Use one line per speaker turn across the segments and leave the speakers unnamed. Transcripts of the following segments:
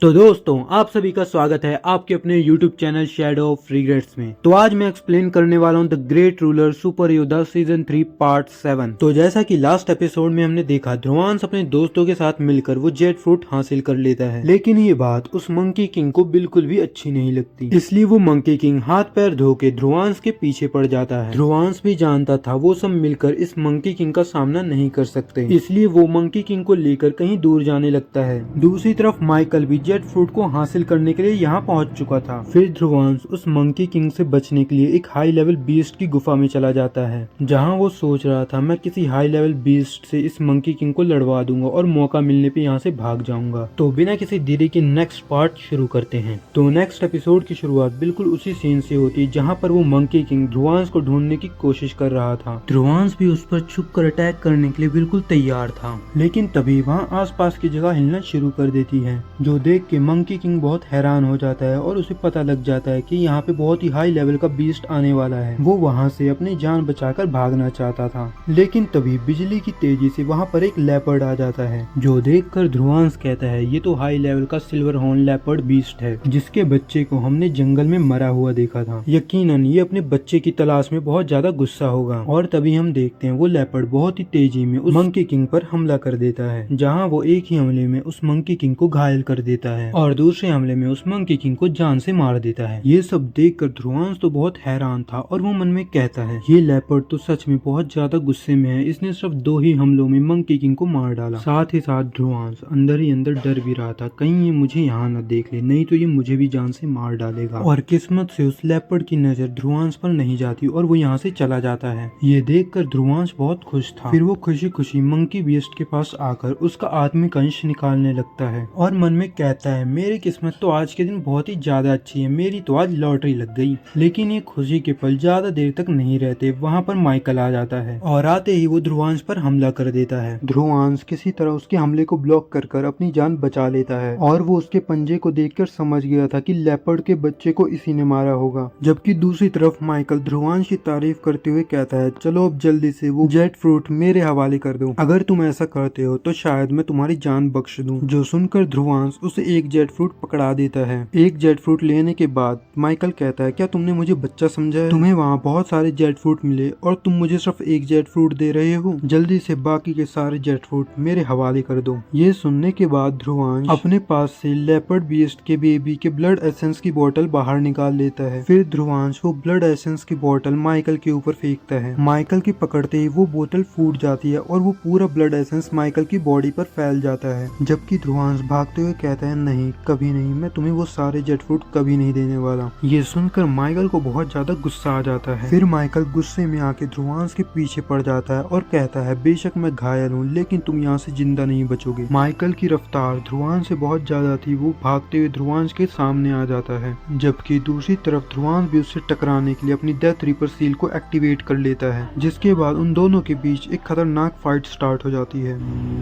तो दोस्तों आप सभी का स्वागत है आपके अपने YouTube channel shadow of regrets में। तो आज मैं एक्सप्लेन करने वाला हूँ द ग्रेट रूलर सुपर योद्धा सीजन 3 पार्ट 7। तो जैसा कि लास्ट एपिसोड में हमने देखा, ध्रुवांश अपने दोस्तों के साथ मिलकर वो जेट फ्रूट हासिल कर लेता है, लेकिन ये बात उस मंकी किंग को बिल्कुल भी अच्छी नहीं लगती। इसलिए वो मंकी किंग हाथ पैर धो के ध्रुवांश के पीछे पड़ जाता है। ध्रुवांश भी जानता था वो सब मिलकर इस मंकी किंग का सामना नहीं कर सकते, इसलिए वो मंकी किंग को लेकर कहीं दूर जाने लगता है। दूसरी तरफ माइकल भी जेट फ्रूट को हासिल करने के लिए यहाँ पहुँच चुका था। फिर ध्रुवांश उस मंकी किंग से बचने के लिए एक हाई लेवल बीस्ट की गुफा में चला जाता है, जहाँ वो सोच रहा था मैं किसी हाई लेवल बीस्ट से इस मंकी किंग को लड़वा दूंगा और मौका मिलने पे यहाँ से भाग जाऊंगा। तो बिना किसी देरी के नेक्स्ट पार्ट शुरू करते हैं। तो नेक्स्ट एपिसोड की शुरुआत बिल्कुल उसी सीन से होती है जहाँ पर वो मंकी किंग ध्रुवांश को ढूंढने की कोशिश कर रहा था। ध्रुवांश भी उस पर छुप कर अटैक करने के लिए बिल्कुल तैयार था, लेकिन तभी वहाँ आसपास की जगह हिलना शुरू कर देती है, जो देख के मंकी किंग बहुत हैरान हो जाता है और उसे पता लग जाता है कि यहाँ पे बहुत ही हाई लेवल का बीस्ट आने वाला है। वो वहाँ से अपनी जान बचाकर भागना चाहता था, लेकिन तभी बिजली की तेजी से वहाँ पर एक लेपर्ड आ जाता है, जो देखकर ध्रुवांश कहता है ये तो हाई लेवल का सिल्वर हॉर्न लेपर्ड बीस्ट है, जिसके बच्चे को हमने जंगल में मरा हुआ देखा था। यकीनन ये अपने बच्चे की तलाश में बहुत ज्यादा गुस्सा होगा। और तभी हम देखते हैं वो लेपर्ड बहुत ही तेजी में उस मंकी किंग पर हमला कर देता है, जहाँ वो एक ही हमले में उस मंकी किंग को घायल कर देता है और दूसरे हमले में उस मंकी किंग को जान से मार देता है। ये सब देखकर ध्रुवांश तो बहुत हैरान था और वो मन में कहता है ये लेपर्ड तो सच में बहुत ज्यादा गुस्से में है, इसने सिर्फ 2 ही हमलों में मंकी किंग को मार डाला। साथ ही साथ ध्रुवांश अंदर ही अंदर डर भी रहा था कहीं ये मुझे यहाँ न देख ले, नहीं तो ये मुझे भी जान से मार डालेगा। और किस्मत से उस लेपर्ड की नजर ध्रुवांश पर नहीं जाती और वो यहाँ से चला जाता है। ये देखकर ध्रुवांश बहुत खुश था। फिर वो खुशी खुशी मंकी बीस्ट के पास आकर उसका आत्मिक अंश निकालने लगता है और मन में कहता है मेरी किस्मत तो आज के दिन बहुत ही ज्यादा अच्छी है, मेरी तो आज लॉटरी लग गई। लेकिन ये खुशी के पल ज्यादा देर तक नहीं रहते। वहाँ पर माइकल आ जाता है और आते ही वो ध्रुवांश पर हमला कर देता है। ध्रुवांश किसी तरह उसके हमले को ब्लॉक कर कर अपनी जान बचा लेता है और वो उसके पंजे को देखकर समझ गया था कि लेपर्ड के बच्चे को इसी ने मारा होगा। जबकि दूसरी तरफ माइकल ध्रुवांश की तारीफ करते हुए कहता है चलो अब जल्दी से वो जेट फ्रूट मेरे हवाले कर दो, अगर तुम ऐसा करते हो तो शायद मैं तुम्हारी जान बख्श दूं। जो सुनकर ध्रुवांश उसे एक जेट फ्रूट पकड़ा देता है। एक जेट फ्रूट लेने के बाद माइकल कहता है क्या तुमने मुझे बच्चा समझा है? तुम्हें वहाँ बहुत सारे जेट फ्रूट मिले और तुम मुझे सिर्फ एक जेट फ्रूट दे रहे हो, जल्दी से बाकी के सारे जेट फ्रूट मेरे हवाले कर दो। ये सुनने के बाद ध्रुवांश अपने पास से लेपर्ड बीस्ट के बेबी के ब्लड एसेंस की बोतल बाहर निकाल लेता है। फिर ध्रुवांश वो ब्लड एसेंस की बोतल माइकल के ऊपर फेंकता है। माइकल की पकड़ते ही वो बोतल फूट जाती है और वो पूरा ब्लड एसेंस माइकल की बॉडी पर फैल जाता है। जबकि ध्रुवांश भागते हुए कहता है नहीं, कभी नहीं, मैं तुम्हें वो सारे जेट फ्रूट कभी नहीं देने वाला। ये सुनकर माइकल को बहुत ज्यादा गुस्सा आ जाता है। फिर माइकल गुस्से में आके ध्रुवांश के पीछे पड़ जाता है और कहता है बेशक मैं घायल हूँ लेकिन तुम यहाँ से जिंदा नहीं बचोगे। माइकल की रफ्तार ध्रुवांश से बहुत ज्यादा थी, वो भागते हुए ध्रुवांश के सामने आ जाता है। जबकि दूसरी तरफ ध्रुवांश भी उससे टकराने के लिए अपनी डेथ रीपर सील को एक्टिवेट कर लेता है, जिसके बाद उन दोनों के बीच एक खतरनाक फाइट स्टार्ट हो जाती है।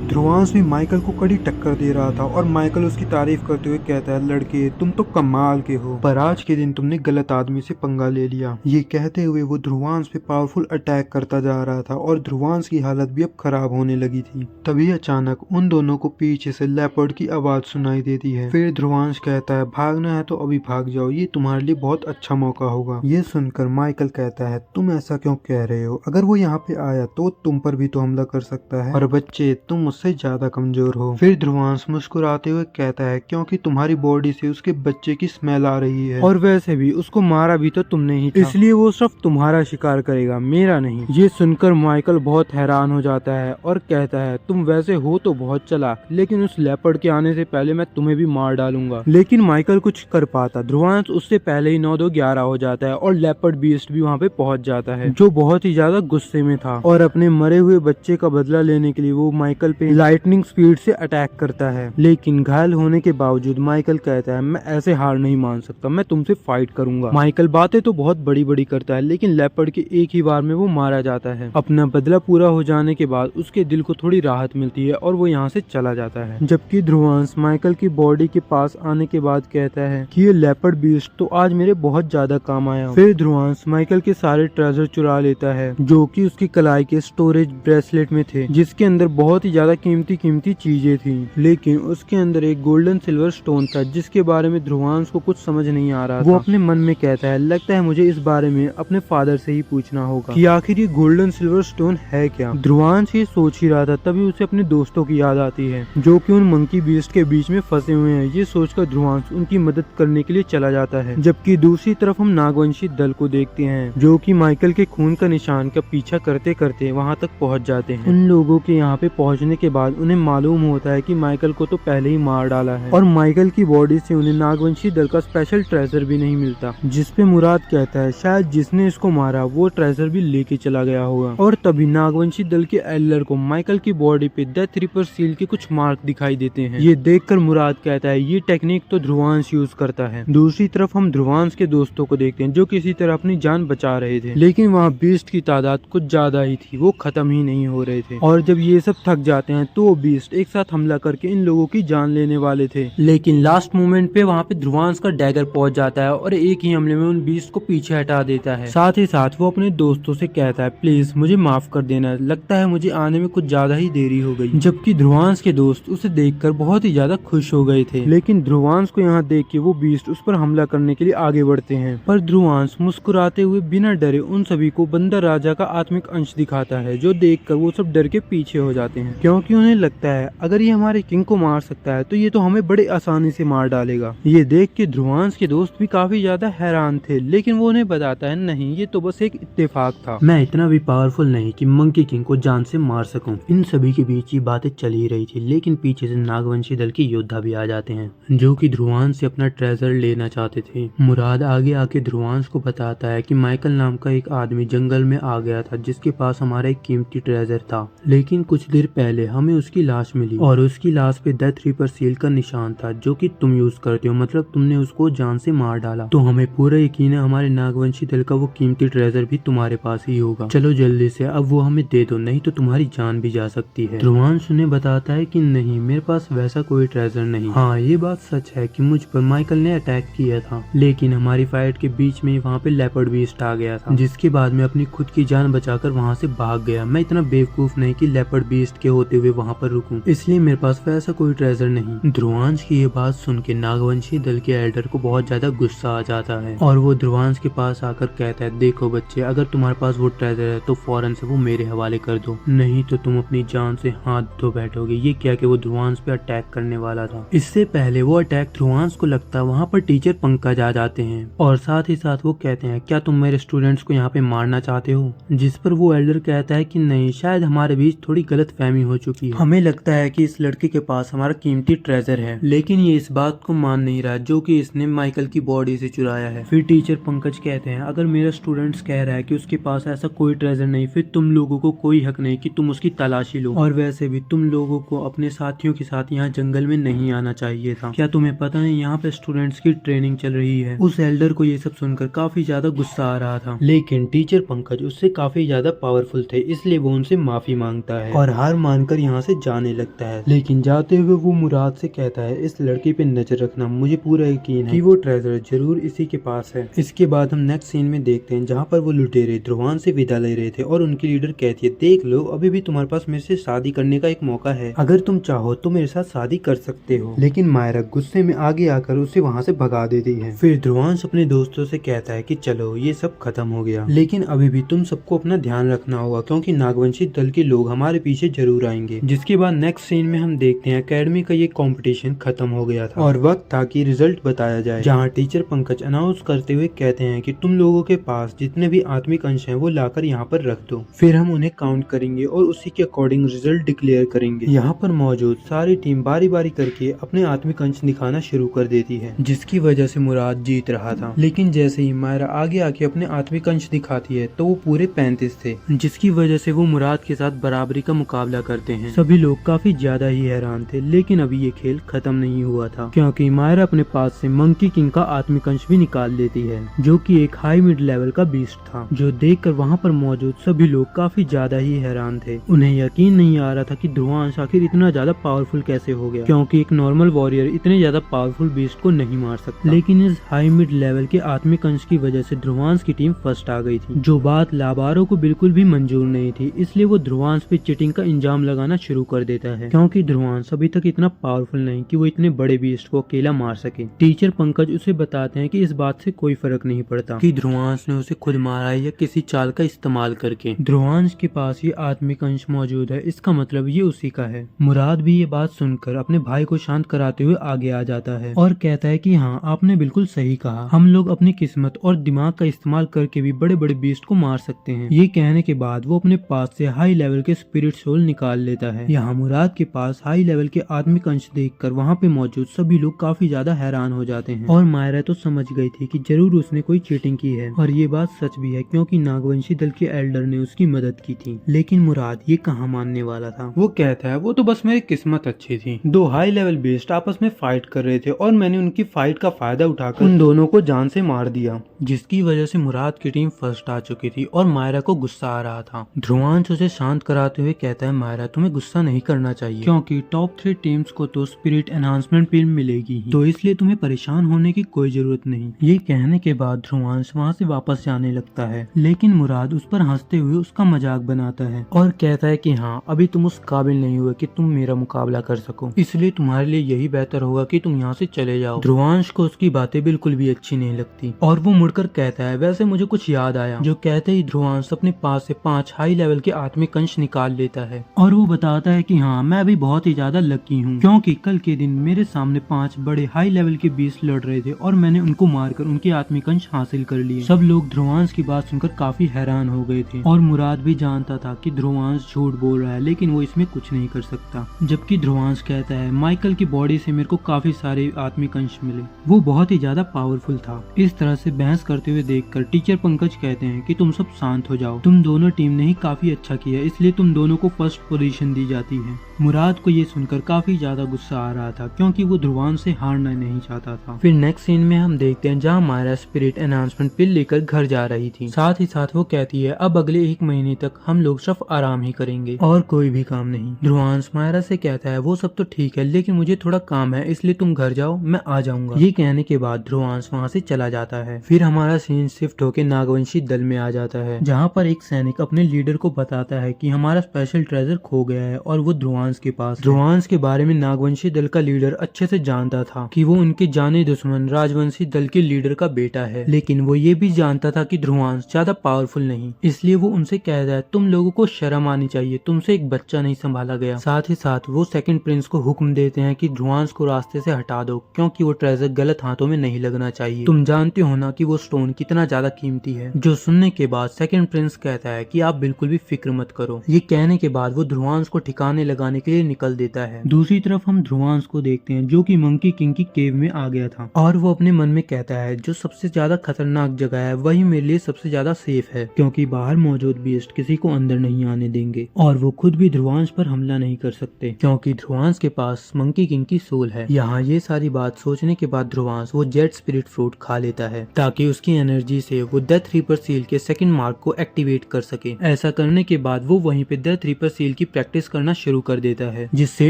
ध्रुवांश भी माइकल को कड़ी टक्कर दे रहा था और माइकल उसकी तारीफ करते हुए कहता है लड़के तुम तो कमाल के हो, पर आज के दिन तुमने गलत आदमी से पंगा ले लिया। ये कहते हुए वो ध्रुवांश पे पावरफुल अटैक करता जा रहा था और ध्रुवांश की हालत भी अब खराब होने लगी थी। तभी अचानक उन दोनों को पीछे से लेपर्ड की आवाज सुनाई देती है। फिर ध्रुवांश कहता है भागना है तो अभी भाग जाओ, ये तुम्हारे लिए बहुत अच्छा मौका होगा। ये सुनकर माइकल कहता है तुम ऐसा क्यों कह रहे हो, अगर वो यहाँ पे आया तो तुम पर भी तो हमला कर सकता है और बच्चे तुम मुझसे ज्यादा कमजोर हो। फिर ध्रुवांश मुस्कुराते हुए कहता है क्योंकि तुम्हारी बॉडी से उसके बच्चे की स्मेल आ रही है और वैसे भी उसको मारा भी तो तुमने ही था, इसलिए वो सिर्फ तुम्हारा शिकार करेगा, मेरा नहीं। ये सुनकर माइकल बहुत हैरान हो जाता है और कहता है तुम वैसे हो तो बहुत चालाक, लेकिन उस लेपर्ड के आने से पहले मैं तुम्हें भी मार डालूंगा। लेकिन माइकल कुछ कर पाता, ध्रुवांश उससे पहले ही 9-2-11 हो जाता है और लेपर्ड बीस्ट भी वहाँ पे पहुँच जाता है, जो बहुत ही ज्यादा गुस्से में था और अपने मरे हुए बच्चे का बदला लेने के लिए वो माइकल पे लाइटनिंग स्पीड से अटैक करता है। लेकिन घायल होने के बावजूद माइकल कहता है मैं ऐसे हार नहीं मान सकता, मैं तुमसे फाइट करूंगा। माइकल बातें तो बहुत बड़ी बड़ी करता है, लेकिन लेपर्ड के एक ही बार में वो मारा जाता है। अपना बदला पूरा हो जाने के बाद उसके दिल को थोड़ी राहत मिलती है और वो यहाँ से चला जाता है। जबकि ध्रुवांश माइकल की बॉडी के पास आने के बाद कहता है कि ये लेपर्ड बीस्ट तो आज मेरे बहुत ज्यादा काम आया। फिर ध्रुवांश माइकल के सारे ट्रेजर चुरा लेता है जो कि उसकी कलाई के स्टोरेज ब्रेसलेट में थे, जिसके अंदर बहुत ही ज्यादा कीमती चीजें थी। लेकिन उसके अंदर एक गोल्डन गोल्डन सिल्वर स्टोन था जिसके बारे में ध्रुवांश को कुछ समझ नहीं आ रहा था। वो अपने मन में कहता है, लगता है मुझे इस बारे में अपने फादर से ही पूछना होगा कि आखिर ये गोल्डन सिल्वर स्टोन है क्या। ध्रुवांश ये सोच ही रहा था तभी उसे अपने दोस्तों की याद आती है जो कि उन मंकी बीस्ट के बीच में फंसे हुए हैं। ये सोचकर ध्रुवांश उनकी मदद करने के लिए चला जाता है। जबकि दूसरी तरफ हम नागवंशी दल को देखते हैं जो कि माइकल के खून का निशान का पीछा करते करते वहां तक पहुंच जाते हैं। उन लोगों के यहाँ पे पहुंचने के बाद उन्हें मालूम होता है कि माइकल को तो पहले ही मार डाला है और माइकल की बॉडी से उन्हें नागवंशी दल का स्पेशल ट्रेजर भी नहीं मिलता, जिसपे मुराद कहता है शायद जिसने इसको मारा वो ट्रेजर भी लेके चला गया होगा। और तभी नागवंशी दल के एल्डर को माइकल की बॉडी पे डेथ रिपर सील के कुछ मार्क दिखाई देते हैं। ये देखकर मुराद कहता है ये टेक्निक तो ध्रुवांश यूज करता है। दूसरी तरफ हम ध्रुवांश के दोस्तों को देखते हैं जो किसी तरह अपनी जान बचा रहे थे, लेकिन वहाँ बीस्ट की तादाद कुछ ज्यादा ही थी, वो खत्म ही नहीं हो रहे थे। और जब ये सब थक जाते हैं तो वो बीस्ट एक साथ हमला करके इन लोगों की जान लेने वाले थे, लेकिन लास्ट मोमेंट पे वहाँ पे ध्रुवांश का डैगर पहुंच जाता है और एक ही हमले में उन बीस्ट को पीछे हटा देता है। साथ ही साथ वो अपने दोस्तों से कहता है प्लीज मुझे माफ कर देना, लगता है मुझे आने में कुछ ज्यादा ही देरी हो गई। जबकि ध्रुवांश के दोस्त उसे देखकर बहुत ही ज्यादा खुश हो गए थे, लेकिन ध्रुवांश को यहाँ देख के वो बीस्ट उस पर हमला करने के लिए आगे बढ़ते हैं। पर ध्रुवांश मुस्कुराते हुए बिना डरे उन सभी को बंदर राजा का आत्मिक अंश दिखाता है, जो देखकर वो सब डर के पीछे हो जाते हैं क्योंकि उन्हें लगता है अगर ये हमारे किंग को मार सकता है तो ये तो हमें बड़े आसानी से मार डालेगा। ये देख के ध्रुवांश के दोस्त भी काफी ज्यादा हैरान थे, लेकिन वो उन्हें बताता है नहीं ये तो बस एक इत्तेफाक था, मैं इतना भी पावरफुल नहीं कि मंकी किंग को जान से मार सकूं। इन सभी के बीच ये बातें चल ही रही थी, लेकिन पीछे से नागवंशी दल के योद्धा भी आ जाते हैं जो कि ध्रुवांश से अपना ट्रेजर लेना चाहते थे। मुराद आगे आके ध्रुवांश को बताता है कि माइकल नाम का एक आदमी जंगल में आ गया था जिसके पास हमारा एक कीमती ट्रेजर था, लेकिन कुछ देर पहले हमें उसकी लाश मिली और उसकी लाश पे डेथ रिपर सील का निशान था जो कि तुम यूज करते हो, मतलब तुमने उसको जान से मार डाला। तो हमें पूरा यकीन है हमारे नागवंशी दल का वो कीमती ट्रेजर भी तुम्हारे पास ही होगा, चलो जल्दी से अब वो हमें दे दो, नहीं तो तुम्हारी जान भी जा सकती है। ध्रुवांश उन्हें बताता है कि नहीं मेरे पास वैसा कोई ट्रेजर नहीं। हाँ ये बात सच है कि मुझ पर माइकल ने अटैक किया था, लेकिन हमारी फाइट के बीच में वहाँ पे लेपर्ड बीस्ट आ गया था, जिसके बाद मैं अपनी खुद की जान बचाकर वहाँ से भाग गया। मैं इतना बेवकूफ नहीं कि लेपर्ड बीस्ट के होते हुए वहाँ पर रुकूं, इसलिए मेरे पास वैसा कोई ट्रेजर नहीं। ध्रुवांश की ये बात सुन के नागवंशी दल के एल्डर को बहुत ज्यादा गुस्सा आ जाता है और वो ध्रुवांश के पास आकर कहता है देखो बच्चे, अगर तुम्हारे पास वो ट्रेजर है तो फौरन से वो मेरे हवाले कर दो, नहीं तो तुम अपनी जान से हाथ धो बैठोगे। ये क्या कि वो ध्रुवांश पे अटैक करने वाला था। इससे पहले वो अटैक ध्रुवांश को लगता है वहाँ पर टीचर पंकज आ जाते हैं और साथ ही साथ वो कहते हैं क्या तुम मेरे स्टूडेंट्स को यहाँ पे मारना चाहते हो, जिस पर वो एल्डर कहता है कि नहीं, शायद हमारे बीच थोड़ी गलत फहमी हो चुकी है, हमें लगता है कि इस लड़के के पास हमारा कीमती ट्रेजर है, लेकिन ये इस बात को मान नहीं रहा जो कि इसने माइकल की बॉडी से चुराया है। फिर टीचर पंकज कहते हैं अगर मेरा स्टूडेंट्स कह रहा है कि उसके पास ऐसा कोई ट्रेजर नहीं, फिर तुम लोगों को कोई हक नहीं कि तुम उसकी तलाशी लो, और वैसे भी तुम लोगों को अपने साथियों के साथ यहाँ जंगल में नहीं आना चाहिए था। क्या तुम्हें पता नहीं यहाँ पे स्टूडेंट्स की ट्रेनिंग चल रही है। उस एल्डर को ये सब सुनकर काफी ज्यादा गुस्सा आ रहा था, लेकिन टीचर पंकज उससे काफी ज्यादा पावरफुल थे, इसलिए वो उनसे माफी मांगता है और हार मानकर यहाँ से जाने लगता है। लेकिन जाते हुए वो मुराद से कहता है इस लड़के पे नजर रखना, मुझे पूरा यकीन है कि वो ट्रेजर जरूर इसी के पास है। इसके बाद हम नेक्स्ट सीन में देखते हैं जहाँ पर वो लुटेरे ध्रुवांश से विदा ले रहे थे और उनकी लीडर कहती है देख लो अभी भी तुम्हारे पास मेरे से शादी करने का एक मौका है, अगर तुम चाहो तो मेरे साथ शादी कर सकते हो। लेकिन मायरा गुस्से में आगे आकर उसे वहाँ से भगा देती है। फिर ध्रुवांश अपने दोस्तों से कहता है कि चलो ये सब खत्म हो गया, लेकिन अभी भी तुम सबको अपना ध्यान रखना होगा क्योंकि नागवंशी दल के लोग हमारे पीछे जरूर आएंगे। जिसके बाद नेक्स्ट सीन में हम देखते हैं एकेडमी का ये कंपटीशन खत्म हो गया था और वक्त था कि रिजल्ट बताया जाए, जहाँ टीचर पंकज अनाउंस करते हुए कहते हैं कि तुम लोगों के पास जितने भी आत्मिक अंश हैं वो लाकर यहाँ पर रख दो, फिर हम उन्हें काउंट करेंगे और उसी के अकॉर्डिंग रिजल्ट डिक्लेयर करेंगे। यहाँ पर मौजूद सारी टीम बारी बारी करके अपने आत्मिक अंश दिखाना शुरू कर देती है, जिसकी वजह से मुराद जीत रहा था। लेकिन जैसे ही मायरा आगे आके अपने आत्मिक अंश दिखाती है तो वो पूरे 35 थे, जिसकी वजह से वो मुराद के साथ बराबरी का मुकाबला करते हैं। सभी लोग काफी ज्यादा ही हैरान थे, लेकिन अभी ये खेल खत्म नहीं हुआ था क्योंकि मायरा अपने पास से मंकी किंग का आत्मिक अंश भी निकाल देती है, जो कि एक हाई मिड लेवल का बीस्ट था, जो देखकर वहाँ पर मौजूद सभी लोग काफी ज्यादा ही हैरान थे। उन्हें यकीन नहीं आ रहा था कि ध्रुवांश आखिर इतना ज्यादा पावरफुल कैसे हो गया, क्योंकि एक नॉर्मल वॉरियर इतने ज्यादा पावरफुल बीस्ट को नहीं मार सकता। लेकिन इस हाई मिड लेवल के आत्मिक अंश की वजह से ध्रुवांश की टीम फर्स्ट आ गई थी, जो बात लाबारो को बिल्कुल भी मंजूर नहीं थी। इसलिए वो ध्रुवांश पे चीटिंग का इंजाम लगाना शुरू कर देता है, क्योंकि ध्रुवांश अभी तक इतना पावरफुल नहीं कि वो इतने बड़े बीस्ट को अकेला मार सके। टीचर पंकज उसे बताते हैं कि इस बात से कोई फर्क नहीं पड़ता कि ध्रुवांश ने उसे खुद मारा है या किसी चाल का इस्तेमाल करके। ध्रुवांश के पास ये आत्मिक अंश मौजूद है, इसका मतलब ये उसी का है। मुराद भी ये बात सुनकर अपने भाई को शांत कराते हुए आगे आ जाता है और कहता है कि हाँ, आपने बिल्कुल सही कहा, हम लोग अपनी किस्मत और दिमाग का इस्तेमाल करके भी बड़े बड़े बीस्ट को मार सकते हैं। ये कहने के बाद वो अपने पास से हाई लेवल के स्पिरिट सोल निकाल लेता है। यहाँ मुराद के पास हाई लेवल के आत्मिक अंश देखकर वहाँ पे मौजूद सभी लोग काफी ज्यादा हैरान हो जाते हैं और मायरा तो समझ गई थी कि जरूर उसने कोई चीटिंग की है। और ये बात सच भी है क्योंकि नागवंशी दल के एल्डर ने उसकी मदद की थी। लेकिन मुराद ये कहाँ मानने वाला था। वो कहता है वो तो बस मेरी किस्मत अच्छी थी, दो हाई लेवल बीस्ट आपस में फाइट कर रहे थे और मैंने उनकी फाइट का फायदा उठाकर उन दोनों को जान से मार दिया, जिसकी वजह से मुराद की टीम फर्स्ट आ चुकी थी और मायरा को गुस्सा आ रहा था। ध्रुवांश उसे शांत कराते हुए कहता है मायरा, तुम्हें गुस्सा नहीं करना चाहिए क्योंकि टॉप 3 टीम्स को तो स्पिरिट एनहांसमेंट पिन मिलेगी ही, तो इसलिए तुम्हें परेशान होने की कोई जरूरत नहीं। ये कहने के बाद ध्रुवांश वहाँ से वापस जाने लगता है, लेकिन मुराद उस पर हंसते हुए उसका मजाक बनाता है और कहता है कि हाँ, अभी तुम उस काबिल नहीं हुए कि तुम मेरा मुकाबला कर सको, इसलिए तुम्हारे लिए यही बेहतर होगा कि तुम यहाँ से चले जाओ। ध्रुवांश को उसकी बातें बिल्कुल भी अच्छी नहीं लगती और वो मुड़कर कहता है वैसे मुझे कुछ याद आया, जो कहते ही ध्रुवांश अपने पास से 5 हाई लेवल के आत्मिक अंश निकाल लेता है और वो बताता है कि हाँ, मैं अभी बहुत ही ज्यादा लकी हूँ क्योंकि कल के दिन मेरे सामने 5 बड़े हाई लेवल के बीस्ट लड़ रहे थे और मैंने उनको मारकर उनके आत्मिक अंश हासिल कर लिए। सब लोग ध्रुवांश की बात सुनकर काफी हैरान हो गए थे और मुराद भी जानता था कि ध्रुवांश झूठ बोल रहा है, लेकिन वो इसमें कुछ नहीं कर सकता। जबकि ध्रुवांश कहता है माइकल की बॉडी से मेरे को काफी सारे आत्मिक अंश मिले, वो बहुत ही ज्यादा पावरफुल था। इस तरह से बहस करते हुए देखकर टीचर पंकज कहते हैं कि तुम सब शांत हो जाओ, तुम दोनों टीम ने ही काफी अच्छा किया, इसलिए तुम दोनों को फर्स्ट पोजीशन दी जाती है। मुराद को ये सुनकर काफी ज्यादा गुस्सा आ रहा था क्योंकि वो ध्रुवांश से हारना नहीं चाहता था। फिर नेक्स्ट सीन में हम देखते हैं जहाँ मायरा स्पिरिट एनहांसमेंट पिल लेकर घर जा रही थी। साथ ही साथ वो कहती है अब अगले 1 महीने तक हम लोग सिर्फ आराम ही करेंगे और कोई भी काम नहीं। ध्रुवांश मायरा से कहता है वो सब तो ठीक है, लेकिन मुझे थोड़ा काम है, इसलिए तुम घर जाओ, मैं आ जाऊंगा। ये कहने के बाद ध्रुवांश वहाँ से चला जाता है। फिर हमारा सीन शिफ्ट होके नागवंशी दल में आ जाता है, जहाँ पर एक सैनिक अपने लीडर को बताता है कि हमारा स्पेशल ट्रेजर खो गया है और वो ध्रुवांश के पास। ध्रुवांश के बारे में नागवंशी दल का लीडर अच्छे से जानता था कि वो उनके जाने दुश्मन राजवंशी दल के लीडर का बेटा है, लेकिन वो ये भी जानता था कि ध्रुवांश ज्यादा पावरफुल नहीं, इसलिए वो उनसे कहता है तुम लोगों को शर्म आनी चाहिए, तुमसे एक बच्चा नहीं संभाला गया। साथ ही साथ वो सेकंड प्रिंस को हुक्म देते हैं कि ध्रुवांश को रास्ते से हटा दो क्योंकि वो ट्रेजर गलत हाथों में नहीं लगना चाहिए। तुम जानते हो ना कि वो स्टोन कितना ज्यादा कीमती है। जो सुनने के बाद सेकंड प्रिंस कहता है कि आप बिल्कुल भी फिक्र मत करो। ये कहने के बाद वो ध्रुवांश को ठिकाने लगाने के लिए निकल देता है। दूसरी तरफ हम ध्रुवांश को देखते हैं जो कि मंकी किंग की केव में आ गया था और वो अपने मन में कहता है जो सबसे ज्यादा खतरनाक जगह है वही मेरे लिए सबसे ज्यादा सेफ है क्योंकि बाहर मौजूद बीस्ट किसी को अंदर नहीं आने देंगे और वो खुद भी ध्रुवांश पर हमला नहीं कर सकते क्योंकि ध्रुवांश के पास मंकी किंग की सोल है। यहाँ ये सारी बात सोचने के बाद ध्रुवांश वो जेट स्पिरिट फ्रूट खा लेता है ताकि उसकी एनर्जी से वो डेथ रीपर सील के सेकंड मार्क को एक्टिवेट कर सके। ऐसा करने के बाद वो वहीं पे डेथ रीपर सील की प्रैक्टिस करना शुरू कर देता है, जिससे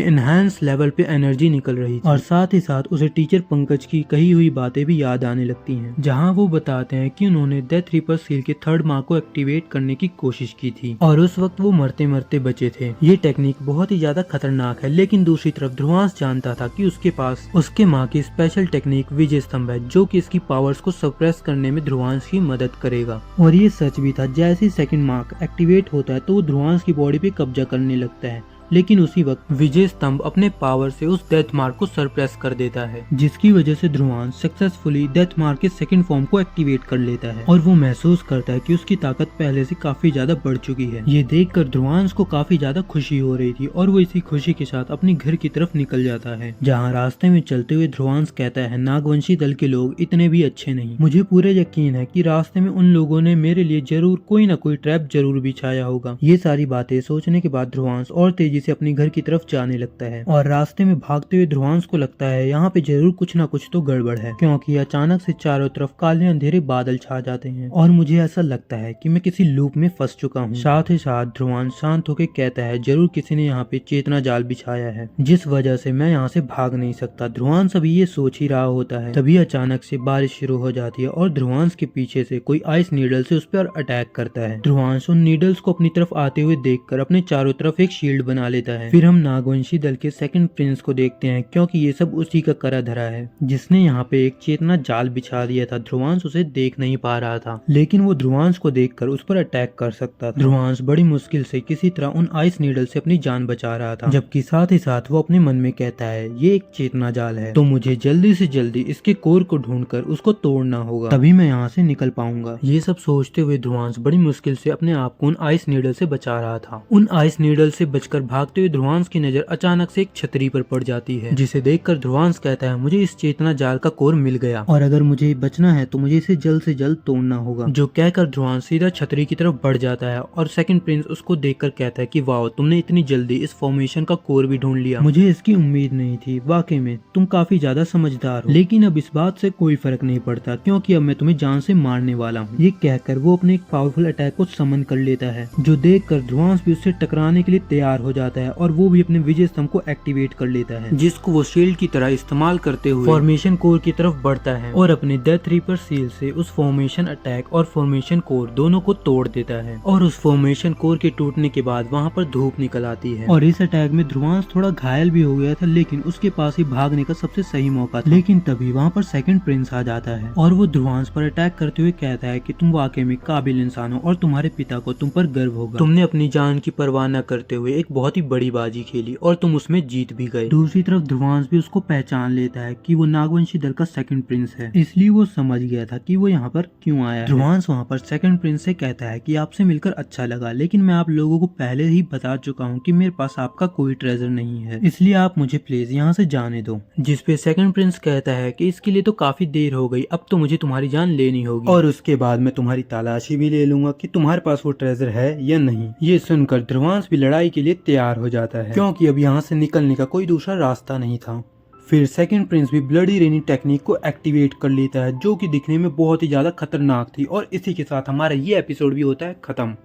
एनहांस लेवल पे एनर्जी निकल रही थी और साथ ही साथ उसे टीचर पंकज की कही हुई बातें भी याद आने लगती हैं, जहां वो बताते हैं कि उन्होंने डेथ रीपर सील के थर्ड मार्क को एक्टिवेट करने की कोशिश की थी और उस वक्त वो मरते मरते बचे थे। ये टेक्निक बहुत ही ज्यादा खतरनाक है, लेकिन दूसरी तरफ ध्रुवांश जानता था कि उसके पास उसके माँ की स्पेशल टेक्निक विजय स्तंभ है जो कि इसकी पावर्स को सप्रेस करने में ध्रुवांश की मदद करेगा। और ये सच भी था, जैसे ही सेकंड मार्क एक्टिवेट होता है तो वो ध्रुवांश की बॉडी पे कब्जा करने लगता है, लेकिन उसी वक्त विजय स्तंभ अपने पावर से उस डेथ मार्क को सरप्रेस कर देता है, जिसकी वजह से ध्रुवांश सक्सेसफुली डेथ मार्क के सेकंड फॉर्म को एक्टिवेट कर लेता है और वो महसूस करता है कि उसकी ताकत पहले से काफी ज्यादा बढ़ चुकी है। ये देखकर ध्रुवांश को काफी ज्यादा खुशी हो रही थी और वो इसी खुशी के साथ अपने घर की तरफ निकल जाता है, जहाँ रास्ते में चलते हुए ध्रुवांश कहता है नागवंशी दल के लोग इतने भी अच्छे नहीं, मुझे पूरा यकीन है कि रास्ते में उन लोगों ने मेरे लिए जरूर कोई न कोई ट्रैप जरूर बिछाया होगा। ये सारी बातें सोचने के बाद ध्रुवांश और तेजी से अपने घर की तरफ जाने लगता है और रास्ते में भागते हुए ध्रुवांश को लगता है यहाँ पे जरूर कुछ ना कुछ तो गड़बड़ है, क्योंकि अचानक से चारों तरफ काले अंधेरे बादल छा जाते हैं और मुझे ऐसा लगता है कि मैं किसी लूप में फंस चुका हूँ। साथ ही साथ ध्रुवांश शांत होकर कहता है जरूर किसी ने यहाँ पे चेतना जाल बिछाया है जिस वजह से मैं यहाँ से भाग नहीं सकता। ध्रुवांश अभी ये सोच ही रहा होता है, तभी अचानक से बारिश शुरू हो जाती है और ध्रुवांश के पीछे से कोई आइस नीडल से उस पर अटैक करता है। ध्रुवांश उन नीडल्स को अपनी तरफ आते हुए देखकर अपने चारों तरफ एक शील्ड बना बना लेता है। फिर हम नागवंशी दल के सेकंड प्रिंस को देखते हैं, क्योंकि ये सब उसी का करा धरा है, जिसने यहाँ पे एक चेतना जाल बिछा दिया था। ध्रुवांश उसे देख नहीं पा रहा था, लेकिन वो ध्रुवांश को देखकर उस पर अटैक कर सकता था। ध्रुवांश बड़ी मुश्किल से किसी तरह उन आइस नीडल से अपनी जान बचा रहा था, जबकि साथ ही साथ वो अपने मन में कहता है ये एक चेतना जाल है, तो मुझे जल्दी से जल्दी इसके कोर को ढूंढकर उसको तोड़ना होगा, तभी मैं यहाँ से निकल पाऊंगा। ये सब सोचते हुए ध्रुवांश बड़ी मुश्किल से अपने आप को उन आइस नीडल से बचा रहा था। उन आइस नीडल से बचकर भागते हुए ध्रुवांश की नजर अचानक से एक छतरी पर पड़ जाती है, जिसे देखकर ध्रुवांश कहता है मुझे इस चेतना जाल का कोर मिल गया, और अगर मुझे बचना है तो मुझे इसे जल्द से जल्द तोड़ना होगा। जो कहकर ध्रुवांश सीधा छतरी की तरफ बढ़ जाता है, और सेकंड प्रिंस उसको देखकर कहता है कि वाह, तुमने इतनी जल्दी इस फॉर्मेशन का कोर भी ढूंढ लिया, मुझे इसकी उम्मीद नहीं थी। वाकई में तुम काफी ज्यादा समझदार हो, लेकिन अब इस बात से कोई फर्क नहीं पड़ता, क्योंकि अब मैं तुम्हें जान से मारने वाला हूँ। ये कहकर वो अपने एक पावरफुल अटैक को समन कर लेता है, जो देखकर ध्रुवांश भी उससे टकराने के लिए तैयार हो जाता है, और वो भी अपने विजय स्तंभ को एक्टिवेट कर लेता है, जिसको वो शील्ड की तरह इस्तेमाल करते हुए फॉर्मेशन कोर की तरफ बढ़ता है, और अपने डेथ रीपर सील से उस फॉर्मेशन अटैक और फॉर्मेशन कोर दोनों को तोड़ देता है। और उस फॉर्मेशन कोर के टूटने के बाद वहाँ पर धूप निकल आती है, और इस अटैक में ध्रुवांश थोड़ा घायल भी हो गया था, लेकिन उसके पास ही भागने का सबसे सही मौका था। लेकिन तभी वहाँ पर सेकंड प्रिंस आ जाता है, और वो ध्रुवांश पर अटैक करते हुए कहता है कि तुम वाकई में काबिल इंसान हो, और तुम्हारे पिता को तुम पर गर्व होगा। तुमने अपनी जान की परवाह न करते हुए एक बहुत ही बड़ी बाजी खेली, और तुम उसमें जीत भी गए। दूसरी तरफ ध्रुवांश भी उसको पहचान लेता है कि वो नागवंशी दल का सेकंड प्रिंस है, इसलिए वो समझ गया था कि वो यहाँ पर क्यों आया है। ध्रुवांश वहाँ पर सेकंड प्रिंस से कहता है कि आपसे मिलकर अच्छा लगा, लेकिन मैं आप लोगों को पहले ही बता चुका हूँ कि मेरे पास आपका कोई ट्रेजर नहीं है, इसलिए आप मुझे प्लीज यहाँ से जाने दो। जिसपे सेकंड प्रिंस कहता है कि इसके लिए तो काफी देर हो गई, अब तो मुझे तुम्हारी जान लेनी होगी, और उसके बाद मैं तुम्हारी तलाशी भी ले लूंगा कि तुम्हारे पास वो ट्रेजर है या नहीं। ये सुनकर ध्रुवांश भी लड़ाई के लिए तैयार हो जाता है, क्योंकि अब यहाँ से निकलने का कोई दूसरा रास्ता नहीं था। फिर सेकंड प्रिंस भी ब्लडी रेनी टेक्निक को एक्टिवेट कर लेता है, जो कि दिखने में बहुत ही ज्यादा खतरनाक थी। और इसी के साथ हमारा ये एपिसोड भी होता है खत्म।